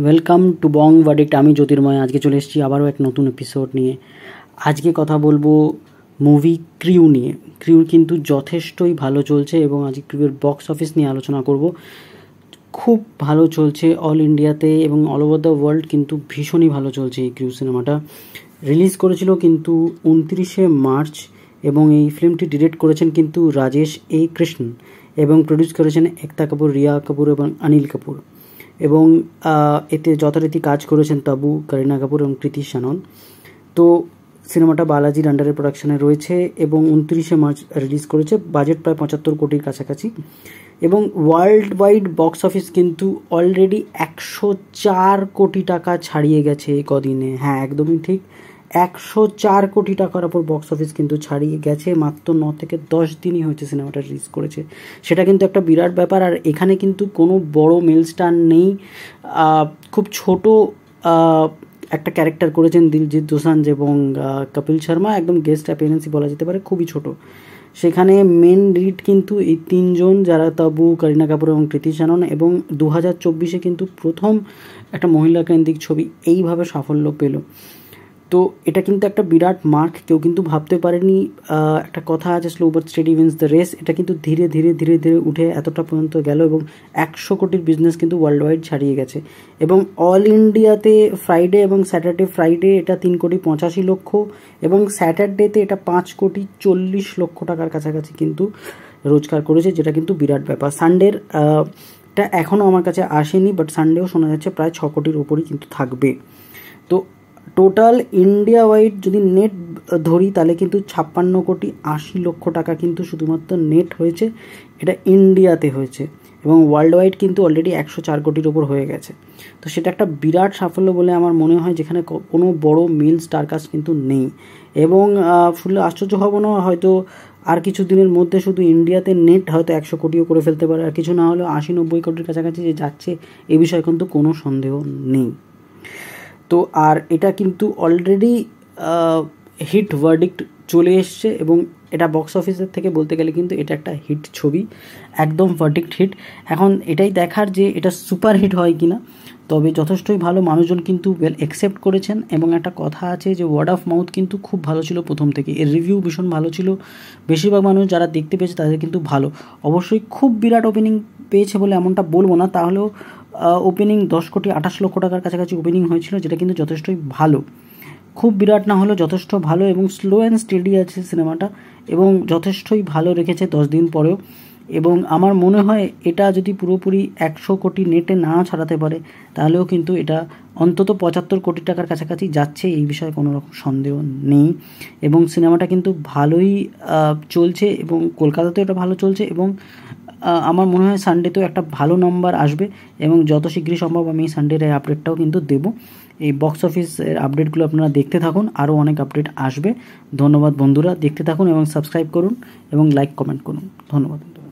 Welcome to Bong verdict. আমি জ্যোতির্ময়। আজকে চলে এসেছি আবারও এক নতুন এপিসোড নিয়ে। আজকে কথা বলবো মুভি ক্রিউ নিয়ে। ক্রিউ কিন্তু যথেষ্টই ভালো চলছে এবং আজকে ক্রিউয়ের বক্স অফিস নিয়ে আলোচনা করব। খুব ভালো চলছে অল ইন্ডিয়াতে এবং অল ওভার দ্য ওয়ার্ল্ড কিন্তু ভীষণই ভালো চলছে। এই ক্রিউ সিনেমাটা রিলিজ করেছিল কিন্তু 29শে মার্চ এবং এই ফিল্মটি ডিরেক্ট করেছেন কিন্তু রাজেশ এ কৃষ্ণ এবং প্রডিউস করেছেন একতা কাপুর, রিয়া কাপুর এবং অনিল কাপুর। এবং এতে যথারীতি কাজ করেছেন তাবু, করিনা কাপুর এবং কৃতি শ্যানন। তো সিনেমাটা বালাজির আন্ডারে প্রোডাকশানে রয়েছে এবং 29শে মার্চ রিলিজ করেছে। বাজেট প্রায় 75 কোটির কাছাকাছি এবং ওয়ার্ল্ড ওয়াইড বক্স অফিস কিন্তু অলরেডি 104 কোটি টাকা ছাড়িয়ে গেছে কদিনে। হ্যাঁ, একদমই ঠিক, 104 কোটি টাকার ওপর বক্স অফিস কিন্তু ছাড়িয়ে গেছে। মাত্র 9 থেকে 10 দিনই হয়েছে সিনেমাটা রিলিজ করেছে। সেটা কিন্তু একটা বিরাট ব্যাপার। আর এখানে কিন্তু কোনো বড় মেল স্টার নেই, খুব ছোট একটা ক্যারেক্টার করেছেন দিলজিৎ দোসাঞ্জ এবং কপিল শর্মা, একদম গেস্ট অ্যাপিয়ারেন্সই বলা যেতে পারে, খুবই ছোট। সেখানে মেন লিড কিন্তু এই তিনজন, যারা তাবু, করিনা কাপুর এবং কৃতি শ্যানন। এবং 2024-এ কিন্তু প্রথম একটা মহিলা কেন্দ্রিক ছবি এইভাবে সাফল্য পেল। তো এটা কিন্তু একটা বিরাট মার্ক। কেউ কিন্তু ভাবতে পারেনি। একটা কথা আছে, slow but steady wins the race. এটা কিন্তু ধীরে ধীরে ধীরে ধীরে উঠে এতটা পর্যন্ত গেল এবং 100 কোটির বিজনেস কিন্তু ওয়ার্ল্ড ওয়াইড ছাড়িয়ে গেছে। এবং অল ইন্ডিয়াতে ফ্রাইডে এবং স্যাটারডে, ফ্রাইডে এটা 3,85,00,000 এবং স্যাটারডেতে এটা 5,40,00,000 টাকার কাছাকাছি কিন্তু রোজগার করেছে, যেটা কিন্তু বিরাট ব্যাপার। সানডের টা এখনও আমার কাছে আসেনি, বাট সানডেও শোনা যাচ্ছে প্রায় 6 কোটির ওপরই কিন্তু থাকবে। তো টোটাল ইন্ডিয়া ওয়াইড যদি নেট ধরি তাহলে কিন্তু 56,80,00,000 টাকা কিন্তু শুধুমাত্র নেট হয়েছে। এটা ইন্ডিয়াতে হয়েছে এবং ওয়ার্ল্ড ওয়াইড কিন্তু অলরেডি 104 কোটির ওপর হয়ে গেছে। তো সেটা একটা বিরাট সাফল্য বলে আমার মনে হয়, যেখানে কোনো বড় মেল স্টারকাস্ট কিন্তু নেই। এবং শুনলে আশ্চর্য হব না, হয়তো আর কিছু দিনের মধ্যে শুধু ইন্ডিয়াতে নেট হয়তো 100 কোটিও করে ফেলতে পারে, আর কিছু না হলেও 80-90 কোটির কাছাকাছি যে যাচ্ছে এ বিষয়ে কিন্তু কোনো সন্দেহ নেই। তো আর এটা কিন্তু অলরেডি হিট ভার্ডিক্ট চলে এসছে এবং এটা বক্স অফিসের থেকে বলতে গেলে কিন্তু এটা একটা হিট ছবি, একদম ভার্ডিক্ট হিট। এখন এটাই দেখার যে এটা সুপার হিট হয় কি না। তবে যথেষ্টই ভালো, মানুষজন কিন্তু ওয়েল অ্যাকসেপ্ট করেছেন। এবং একটা কথা আছে যে ওয়ার্ড অফ মাউথ কিন্তু খুব ভালো ছিল প্রথম থেকে। এর রিভিউ ভীষণ ভালো ছিল, বেশিরভাগ মানুষ যারা দেখতে পেয়েছে তাদের কিন্তু ভালো। অবশ্যই খুব বিরাট ওপেনিং পেয়েছে বলে এমনটা বলবো না, তাহলেও ওপেনিং 10,28,00,000 টাকার কাছাকাছি ওপেনিং হয়েছিল, যেটা কিন্তু যথেষ্টই ভালো। খুব বিরাট না হলেও যথেষ্ট ভালো এবং স্লো অ্যান্ড স্টেডি আছে সিনেমাটা এবং যথেষ্টই ভালো রেখেছে 10 দিন পরেও। এবং আমার মনে হয় এটা যদি পুরোপুরি 100 কোটি নেটে না ছাড়াতে পারে তাহলেও কিন্তু এটা অন্তত 75 কোটি টাকার কাছাকাছি যাচ্ছে, এই বিষয়ে কোনো রকম সন্দেহ নেই। এবং সিনেমাটা কিন্তু ভালোই চলছে এবং কলকাতাতেও এটা ভালো চলছে এবং আমার মনে হয় সানডেতেও একটা ভালো নাম্বার আসবে এবং যত শীঘ্রই সম্ভব আমি সানডের এই আপডেটটাও কিন্তু দেবো। এই বক্স অফিসের আপডেটগুলো আপনারা দেখতে থাকুন, আরও অনেক আপডেট আসবে। ধন্যবাদ বন্ধুরা, দেখতে থাকুন এবং সাবস্ক্রাইব করুন এবং লাইক কমেন্ট করুন। ধন্যবাদ বন্ধুরা।